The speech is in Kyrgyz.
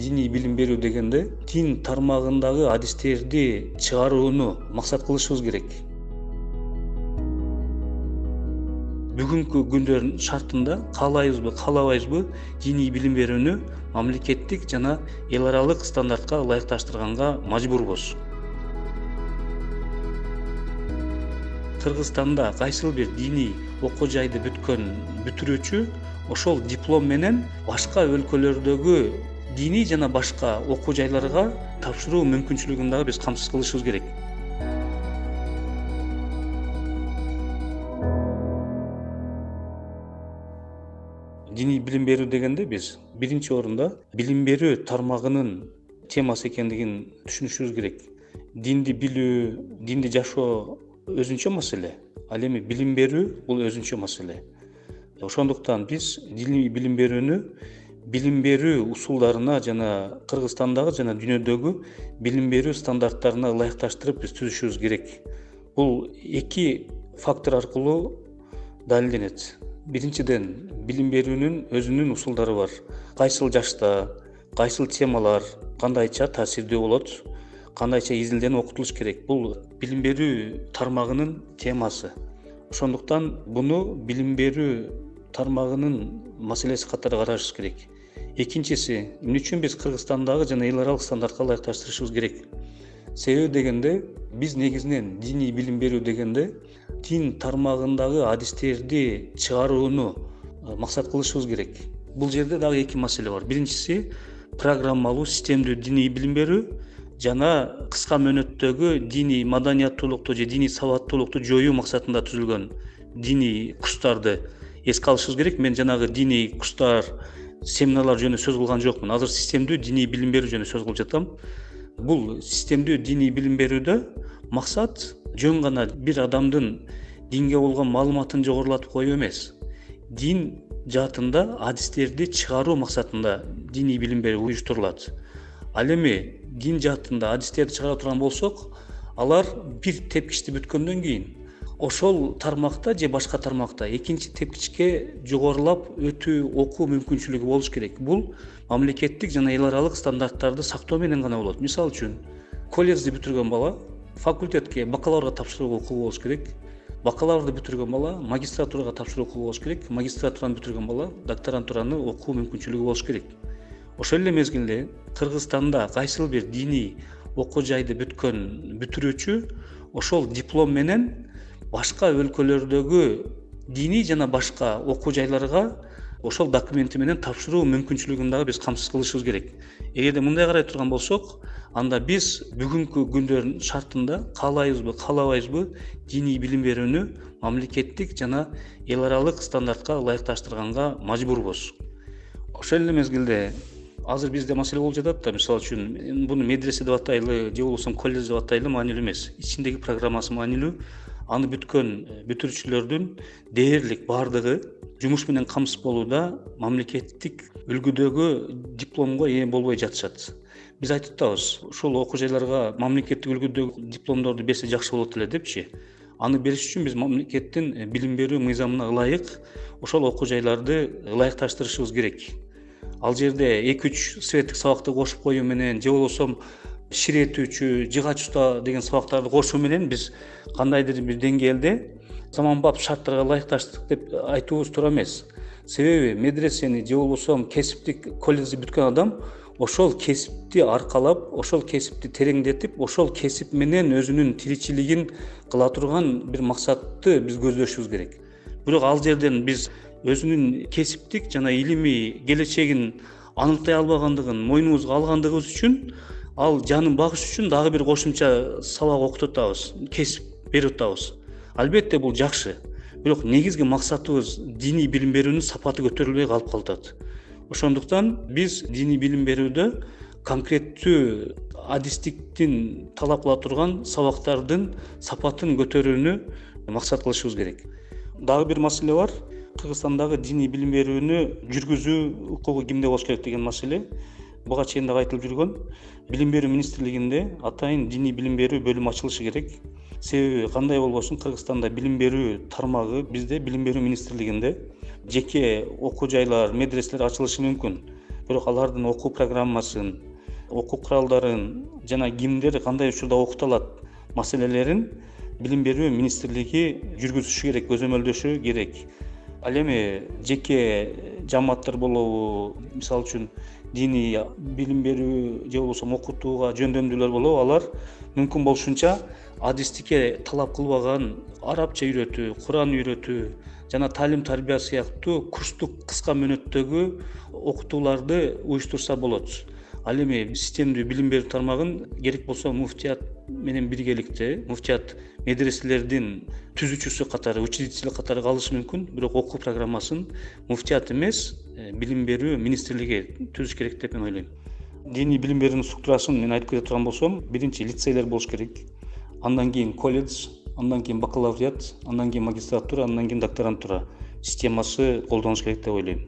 диний билим берүү дегенде дин тармагындагы адистерди чыгарууну максат кылышыбыз керек. Бүгүнкү күндөрдүн шартында каалайбызбы, каалабайбызбы, диний билим берүүнү мамлекеттик жана эл аралык стандартка ылайыкташтырганга мажбурбуз. Кыргызстанда кайсыл бир диний окуу жайды бүтүрүүчү ошол диплом менен башка өлкөлөрдөгү диний жана башка окуу жайларга тапшыруу мүмкүнчүлүгүн дагы биз камсыз кылышыбыз керек. Диний билим берүү дегенде биз биринчи орунда билим берүү тармагынын темасы экендигин түшүнүшүбүз керек. Динди билүү, динди жашоо өзүнчө маселе, ал эми билим берүү бул өзүнчө маселе. Ошондуктан биз диний билим берүүнү билим берүү усулдарына жана Кыргызстандагы жана дүйнөдөгү билим берүү стандарттарына ылайыкташтырып биз түзүшүбүз керек. Бул эки фактор аркылуу далилденет. Биринчиден, билим берүүнүн өзүнүн усулдары бар. Кайсыл жашта, кайсыл темалар кандайча таасирдүү болот, кандайча изилденип окутулуш керек. Бул билим берүү тармагынын темасы. Ошондуктан буну билим берүү тармагынын маселеси катары карашыбыз керек. Экинчиси, эмне үчүн биз Кыргызстандагы жана эл аралык стандартка ылайыкташтырышыбыз керек? Себеби дегенде биз негизинен диний билим берүү дегенде дин тармагындагы адистерди чыгарууну максат кылышыбыз керек. Бул жерде дагы эки маселе бар. Биринчиси программалуу, системдүү диний билим берүү жана кыска мөөнөттөгү диний маданияттуулукту же диний сабаттуулукту жоюу максатында түзүлгөн диний курстарды эске алышыбыз керек. Мен жанагы диний курстар, семинарлар жөнүндө сөз кылган жокмун. Азыр системдүү диний билим берүү жөнүндө сөз кылып жатам. Бул системдүү диний билим берүүдө максат жөн гана бир адамдын динге болгон маалыматын жогорулатып коюу эмес. Дин жаатында адистерди чыгаруу максатында диний билим берүү уюштурулат. Ал эми дин жаатында адистерди чыгара турган болсок, алар бир тепкичти бүткөндөн кийин ошол тармакта же башка тармакта экинчи тепкичке жогорулап өтүү, окуу мүмкүнчүлүгү болуш керек. Бул мамлекеттик жана эл аралык стандарттарды сактоо менен гана болот. Мисалы үчүн, колледжди бүтүргөн бала факультетке, бакалаврга тапшыруу укугу болуш керек. Бакалаврды бүтүргөн бала магистратурага тапшыруу укугу болуш керек. Магистратураны бүтүргөн бала докторантураны окуу мүмкүнчүлүгү болуш керек. Ошол эле мезгилде Кыргызстанда кайсыл бир диний окуу жайды бүтүрүүчү ошол диплом менен башка өлкөлөрдөгү диний жана башка окуу жайларга ошол документи менен тапшыруу мүмкүнчүлүгүн дагы биз камсыз кылышыбыз керек. Эгерде мындай карай турган болсок, анда биз бүгүнкү күндөрдүн шартында каалайбызбы, каалабайбызбы, диний билим берүүнү мамлекеттик жана эл аралык стандартка ылайыкташтырганга мажбурбуз. Ошол эле мезгилде азыр бизде маселе болуп жатат да, мисалы үчүн буну медресе деп атайлы, же болбосо колледж деп атайлы, маанилүү эмес. Ичиндеги программасы маанилүү. Аны бүткөн бүтүрүүчүлөрдүн дээрлик бардыгы жумуш менен камсыз болууда мамлекеттик үлгүдөгү дипломго ээ болбой жатышат. Биз айтып атабыз, ушул окуу жайларга мамлекеттик үлгүдөгү дипломдорду берсе жакшы болот эле депчи. Аны бериш үчүн биз мамлекеттин билим берүү мыйзамына ылайык ошол окуу жайларды ылайыкташтырышыбыз керек. Ал жерде 2-3 светтик сабакты кошуп коюу менен же болбосо ширетүүчү, жыгач уста деген сабактарды кошуу менен биз кандайдыр бир деңгээлде заманбап шарттарга ылайыкташтык деп айтуубуз туура эмес. Себеби медресени же болбосо кесиптик колледжди бүткөн адам ошол кесипти аркалап, ошол кесипти тереңдетип, ошол кесип менен өзүнүн тиричилигин кыла турган бир максатты биз көздөшүбүз керек. Бирок ал жерден биз өзүнүн кесиптик жана илимий келечегин аныктай албагандыгын мойнубузга алгандыгыбыз үчүн ал жанын багыш үчүн дагы бир кошумча сабак окутуп атабыз, кесип берип атабыз. Албетте бул жакшы. Бирок негизги максатыбыз диний билим берүүнүн сапаты көтөрүлбөй калып калат. Ошондуктан биз диний билим берүүдө конкреттүү адистиктин талап кыла турган сабактардын сапатын көтөрүүнү максат кылышыбыз керек. Дагы бир маселе бар. Кыргызстандагы диний билим берүүнү жүргүзүү укугу кимде болуш керек деген маселе. Буга чейин дагы айтылып жүргөн. Билим берүү министрлигинде атайын диний билим берүү бөлүмү ачылышы керек. Себеби кандай болбосун Кыргызстанда билим берүү тармагы бизде билим берүү министрлигинде жеке окуу жайлар, медреселер ачылышы мүмкүн. бирок алардын окуу программасын, окуу куралдарын жана кимдер кандай учурда окутулат маселелерин билим берүү министрлиги жүргүзүшү керек, көзөмөлдөшү керек. Ал эми жеке жамааттар болобу, мисалы үчүн диний билим берүү же болбосо окутууга жөндөмдүүлөр болобу, алар мүмкүн болушунча адистикке талап кылбаган арабча үйрөтүү, Куран үйрөтүү жана таалим тарбия сыяктуу курстук кыска мөөнөттөгү окутууларды уюштурса болот. Ал эми системдүү билим берүү тармагын керек болсо муфтият менен биргеликте, муфтият медреселердин түзүүчүсү катары, учредитель катары калышы мүмкүн, бирок окуу программасын муфтият эмес, билим берүү министрлиги түзүш керек деп мен ойлойм. Диний билим берүүнүн структурасын мен айтып кете турган болсом, биринчи лицейлер болуш керек, андан кийин колледж, андан кийин бакалавриат, андан кийин магистратура, андан кийин докторантура системасы колдонулуш керек деп ойлойм.